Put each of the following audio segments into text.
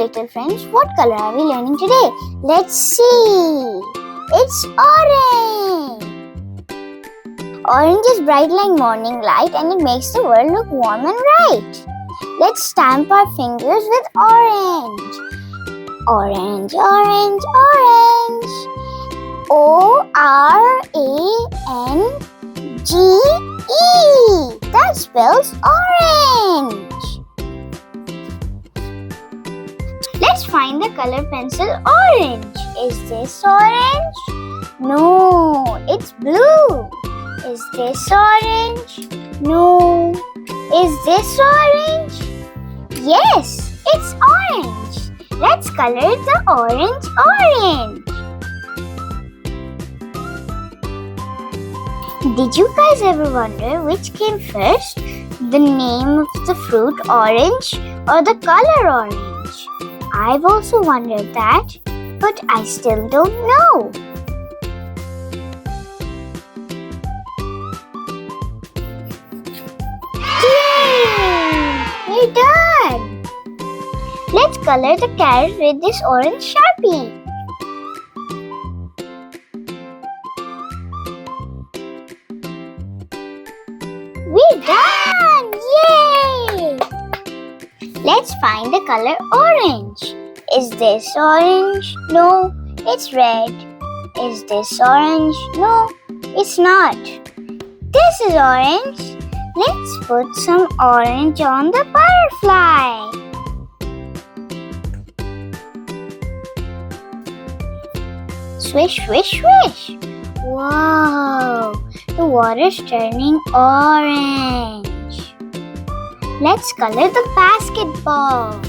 little friends, what color are we learning today? Let's see. It's orange. Orange is bright like morning light and it makes the world look warm and bright. Let's stamp our fingers with orange. Orange, orange, orange. O-R-A-N-G-E. That spells orange. Let's find the color pencil orange. Is this orange? No, it's blue. Is this orange? No. Is this orange? Yes, it's orange. Let's color the orange orange. Did you guys ever wonder which came first? The name of the fruit orange or the color orange? I've also wondered that, but I still don't know. Yay! We're done! Let's color the carrot with this orange Sharpie. We're done! Yay! Let's find the color orange. Is this orange? No, it's red. Is this orange? No, it's not. This is orange. Let's put some orange on the butterfly. Swish, swish, swish. Wow, the water's turning orange. Let's color the basketball.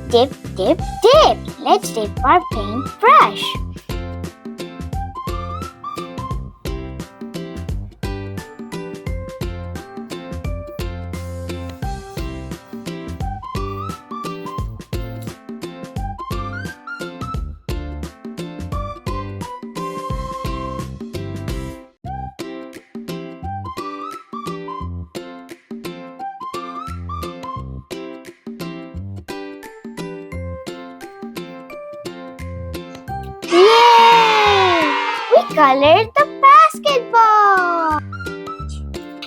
Dip, dip, dip. Let's dip our paintbrush. Yay! We colored the basketball!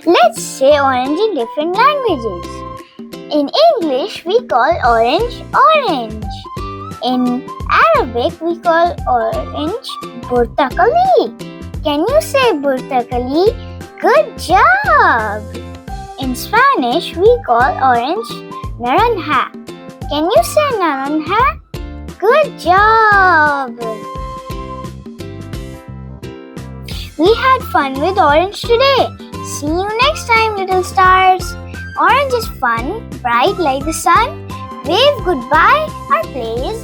Let's say orange in different languages. In English, we call orange orange. In Arabic, we call orange burtuqali. Can you say burtuqali? Good job! In Spanish, we call orange naranja. Can you say naranja? Good job! We had fun with orange today. See you next time, little stars. Orange is fun, bright like the sun. Wave goodbye. Our play is